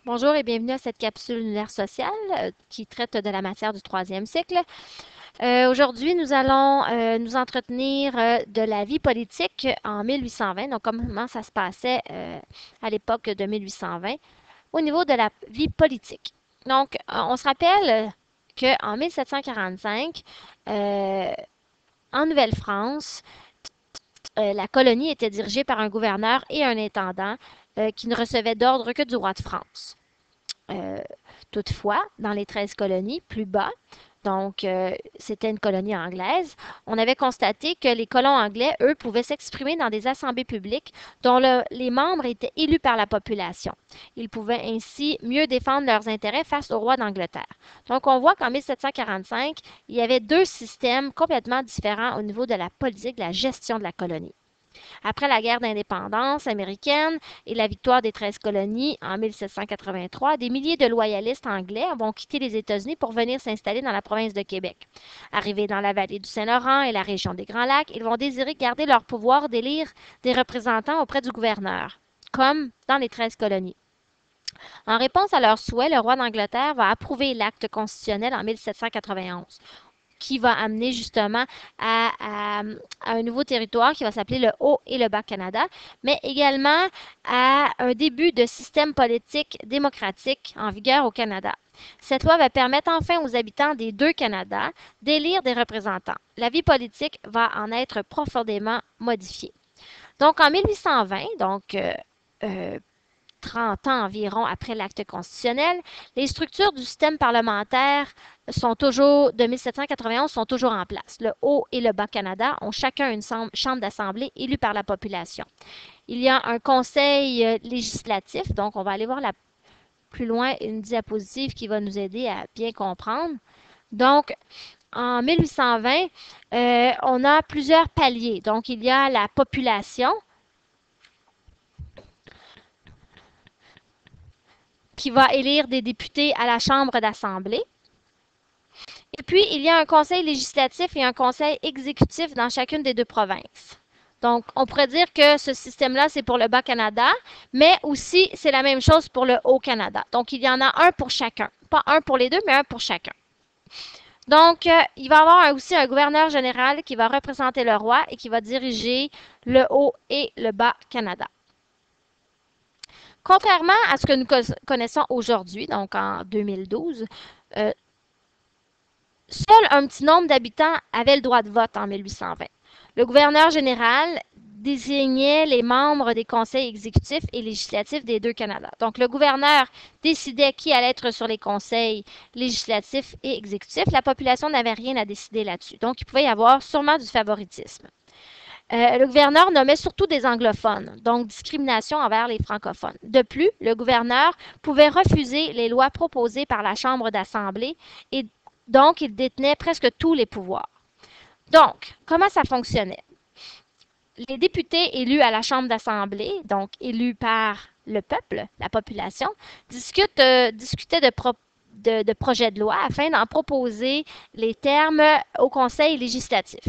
Bonjour et bienvenue à cette capsule Univers social qui traite de la matière du troisième cycle. Aujourd'hui, nous allons nous entretenir de la vie politique en 1820, donc comment ça se passait à l'époque de 1820 au niveau de la vie politique. Donc, on se rappelle qu'en 1745, en Nouvelle-France, la colonie était dirigée par un gouverneur et un intendant qui ne recevaient d'ordre que du roi de France. Euh, Toutefois, dans les 13 colonies plus bas, donc c'était une colonie anglaise, on avait constaté que les colons anglais, eux, pouvaient s'exprimer dans des assemblées publiques dont les membres étaient élus par la population. Ils pouvaient ainsi mieux défendre leurs intérêts face au roi d'Angleterre. Donc on voit qu'en 1745, il y avait deux systèmes complètement différents au niveau de la politique, de la gestion de la colonie. Après la guerre d'indépendance américaine et la victoire des 13 colonies en 1783, des milliers de loyalistes anglais vont quitter les États-Unis pour venir s'installer dans la province de Québec. Arrivés dans la vallée du Saint-Laurent et la région des Grands Lacs, ils vont désirer garder leur pouvoir d'élire des représentants auprès du gouverneur, comme dans les 13 colonies. En réponse à leurs souhaits, le roi d'Angleterre va approuver l'acte constitutionnel en 1791 qui va amener justement à un nouveau territoire qui va s'appeler le Haut et le Bas-Canada, mais également à un début de système politique démocratique en vigueur au Canada. Cette loi va permettre enfin aux habitants des deux Canadas d'élire des représentants. La vie politique va en être profondément modifiée. Donc en 1820, euh, 30 ans environ après l'acte constitutionnel, les structures du système parlementaire de 1791 sont toujours en place. Le Haut et le Bas-Canada ont chacun une chambre d'assemblée élue par la population. Il y a un conseil législatif, donc on va aller voir plus loin une diapositive qui va nous aider à bien comprendre. Donc, en 1820, on a plusieurs paliers. Donc, il y a la population, qui va élire des députés à la Chambre d'Assemblée. Et puis, il y a un conseil législatif et un conseil exécutif dans chacune des deux provinces. Donc, on pourrait dire que ce système-là, c'est pour le Bas-Canada, mais aussi, c'est la même chose pour le Haut-Canada. Donc, il y en a un pour chacun. Pas un pour les deux, mais un pour chacun. Donc, il va y avoir aussi un gouverneur général qui va représenter le roi et qui va diriger le Haut et le Bas-Canada. Contrairement à ce que nous connaissons aujourd'hui, donc en 2012, euh, seul un petit nombre d'habitants avaient le droit de vote en 1820. Le gouverneur général désignait les membres des conseils exécutifs et législatifs des deux Canadas. Donc, le gouverneur décidait qui allait être sur les conseils législatifs et exécutifs. La population n'avait rien à décider là-dessus. Donc, il pouvait y avoir sûrement du favoritisme. Le gouverneur nommait surtout des anglophones, donc discrimination envers les francophones. De plus, le gouverneur pouvait refuser les lois proposées par la Chambre d'Assemblée et donc il détenait presque tous les pouvoirs. Donc, comment ça fonctionnait? Les députés élus à la Chambre d'Assemblée, donc élus par le peuple, la population, discutaient de projets de loi afin d'en proposer les termes au Conseil législatif.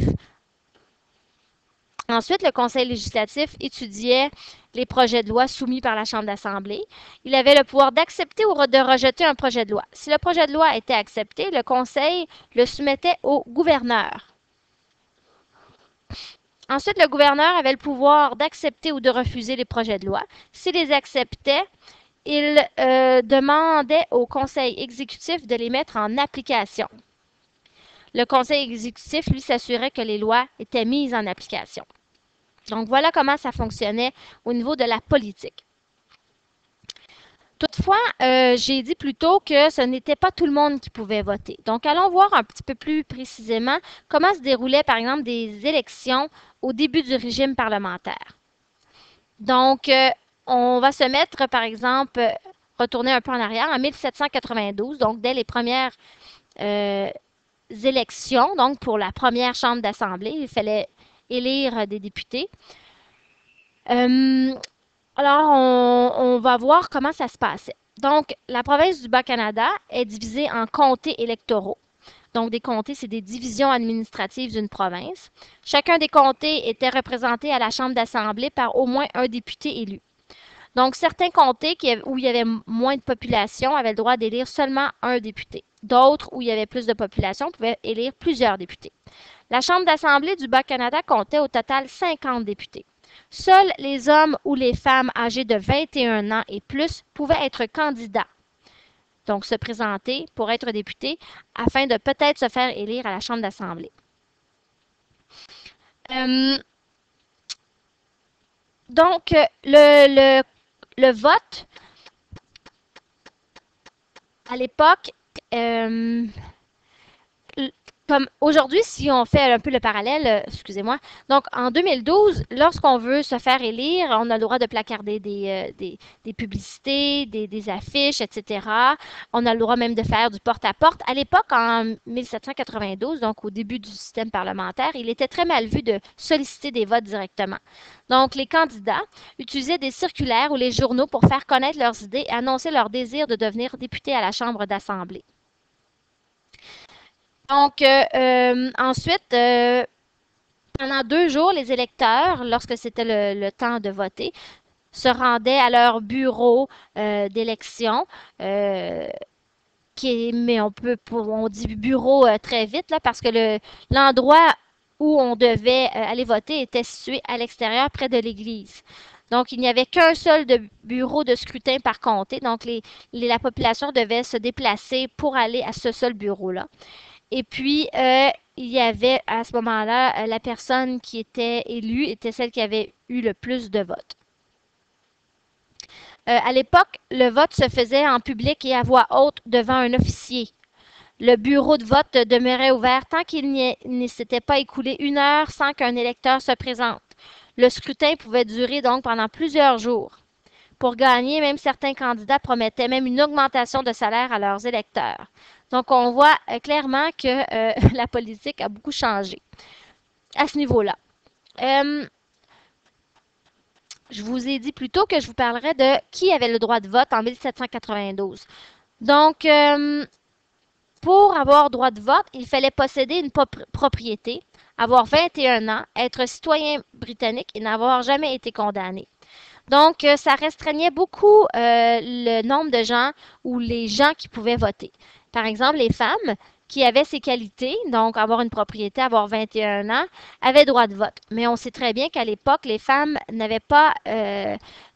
Ensuite, le Conseil législatif étudiait les projets de loi soumis par la Chambre d'Assemblée. Il avait le pouvoir d'accepter ou de rejeter un projet de loi. Si le projet de loi était accepté, le Conseil le soumettait au gouverneur. Ensuite, le gouverneur avait le pouvoir d'accepter ou de refuser les projets de loi. S'il les acceptait, il demandait au Conseil exécutif de les mettre en application. Le Conseil exécutif, lui, s'assurait que les lois étaient mises en application. Donc, voilà comment ça fonctionnait au niveau de la politique. Toutefois, j'ai dit plus tôt que ce n'était pas tout le monde qui pouvait voter. Donc, allons voir un petit peu plus précisément comment se déroulaient, par exemple, des élections au début du régime parlementaire. Donc, on va se mettre, par exemple, retourner un peu en arrière, en 1792, donc dès les premières élections, donc pour la première chambre d'assemblée, il fallait élire des députés. Alors, on va voir comment ça se passait. Donc, la province du Bas-Canada est divisée en comtés électoraux. Donc, des comtés, c'est des divisions administratives d'une province. Chacun des comtés était représenté à la Chambre d'Assemblée par au moins un député élu. Donc, certains comtés où il y avait moins de population avaient le droit d'élire seulement un député. D'autres, où il y avait plus de population, pouvaient élire plusieurs députés. La Chambre d'Assemblée du Bas-Canada comptait au total 50 députés. Seuls les hommes ou les femmes âgés de 21 ans et plus pouvaient être candidats, donc se présenter pour être députés, afin de peut-être se faire élire à la Chambre d'Assemblée. Donc, le vote, à l'époque, comme aujourd'hui, si on fait un peu le parallèle, excusez-moi, donc en 2012, lorsqu'on veut se faire élire, on a le droit de placarder des publicités, des affiches, etc. On a le droit même de faire du porte-à-porte. À l'époque, en 1792, donc au début du système parlementaire, il était très mal vu de solliciter des votes directement. Donc, les candidats utilisaient des circulaires ou les journaux pour faire connaître leurs idées et annoncer leur désir de devenir député à la Chambre d'Assemblée. Donc, ensuite, pendant 2 jours, les électeurs, lorsque c'était le temps de voter, se rendaient à leur bureau d'élection, mais on dit bureau très vite là, parce que l'endroit où on devait aller voter était situé à l'extérieur, près de l'église. Donc, il n'y avait qu'un seul bureau de scrutin par comté. Donc, la population devait se déplacer pour aller à ce seul bureau-là. Et puis, il y avait à ce moment-là, la personne qui était élue était celle qui avait eu le plus de votes. À l'époque, le vote se faisait en public et à voix haute devant un officier. Le bureau de vote demeurait ouvert tant qu'il ne s'était pas écoulé 1 heure sans qu'un électeur se présente. Le scrutin pouvait durer donc pendant plusieurs jours. Pour gagner, même certains candidats promettaient même une augmentation de salaire à leurs électeurs. Donc, on voit clairement que la politique a beaucoup changé à ce niveau-là. Je vous ai dit plus tôt que je vous parlerais de qui avait le droit de vote en 1792. Donc, pour avoir droit de vote, il fallait posséder une propriété, avoir 21 ans, être citoyen britannique et n'avoir jamais été condamné. Donc, ça restreignait beaucoup le nombre de gens ou les gens qui pouvaient voter. Par exemple, les femmes qui avaient ces qualités, donc avoir une propriété, avoir 21 ans, avaient droit de vote. Mais on sait très bien qu'à l'époque, les femmes n'avaient pas,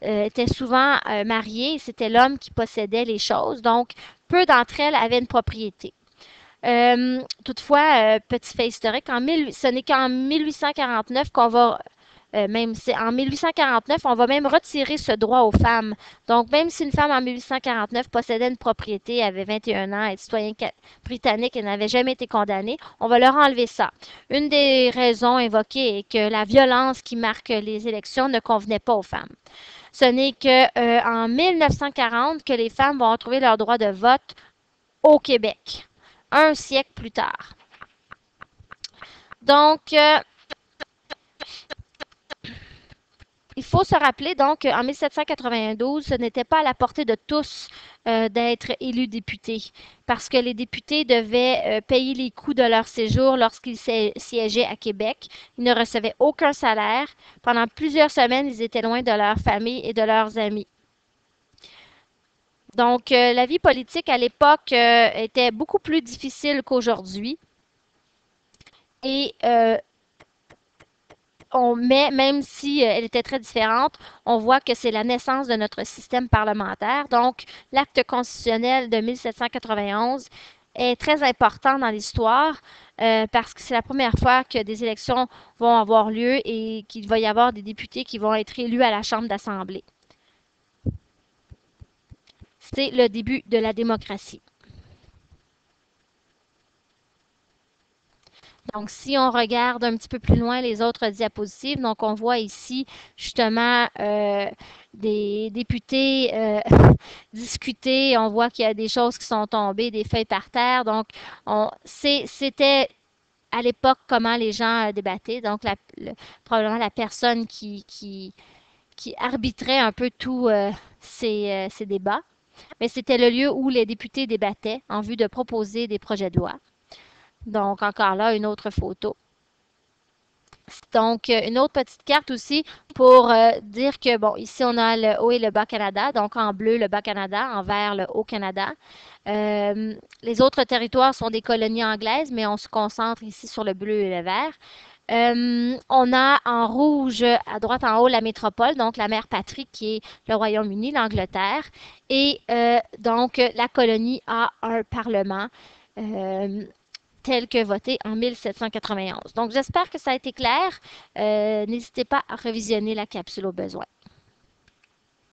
étaient souvent mariées, c'était l'homme qui possédait les choses. Donc, peu d'entre elles avaient une propriété. Toutefois, petit fait historique, ce n'est qu'en 1849 qu'on va même c'est en 1849, on va même retirer ce droit aux femmes. Donc, même si une femme en 1849 possédait une propriété, avait 21 ans, est citoyen britannique et n'avait jamais été condamnée, on va leur enlever ça. Une des raisons invoquées est que la violence qui marque les élections ne convenait pas aux femmes. Ce n'est qu'en 1940 que les femmes vont retrouver leur droit de vote au Québec, un siècle plus tard. Donc, il faut se rappeler donc qu'en 1792, ce n'était pas à la portée de tous d'être élus députés, parce que les députés devaient payer les coûts de leur séjour lorsqu'ils siégeaient à Québec. Ils ne recevaient aucun salaire. Pendant plusieurs semaines, ils étaient loin de leur famille et de leurs amis. Donc, la vie politique à l'époque était beaucoup plus difficile qu'aujourd'hui. Et mais même si elle était très différente, on voit que c'est la naissance de notre système parlementaire. Donc, l'acte constitutionnel de 1791 est très important dans l'histoire parce que c'est la première fois que des élections vont avoir lieu et qu'il va y avoir des députés qui vont être élus à la Chambre d'Assemblée. C'est le début de la démocratie. Donc, si on regarde un petit peu plus loin les autres diapositives, donc on voit ici justement des députés discuter. On voit qu'il y a des choses qui sont tombées, des feuilles par terre. Donc, c'était à l'époque comment les gens débattaient. Donc, probablement la personne qui arbitrait un peu tous ces débats. Mais c'était le lieu où les députés débattaient en vue de proposer des projets de loi. Donc, encore là, une autre photo. Donc, une autre petite carte aussi pour dire que, bon, ici, on a le Haut et le Bas-Canada. Donc, en bleu, le Bas-Canada, en vert, le Haut-Canada. Les autres territoires sont des colonies anglaises, mais on se concentre ici sur le bleu et le vert. On a en rouge, à droite en haut, la métropole, donc la mère patrie qui est le Royaume-Uni, l'Angleterre. Et donc, la colonie a un parlement. Euh, tel que voté en 1791. Donc, j'espère que ça a été clair. N'hésitez pas à revisionner la capsule au besoin.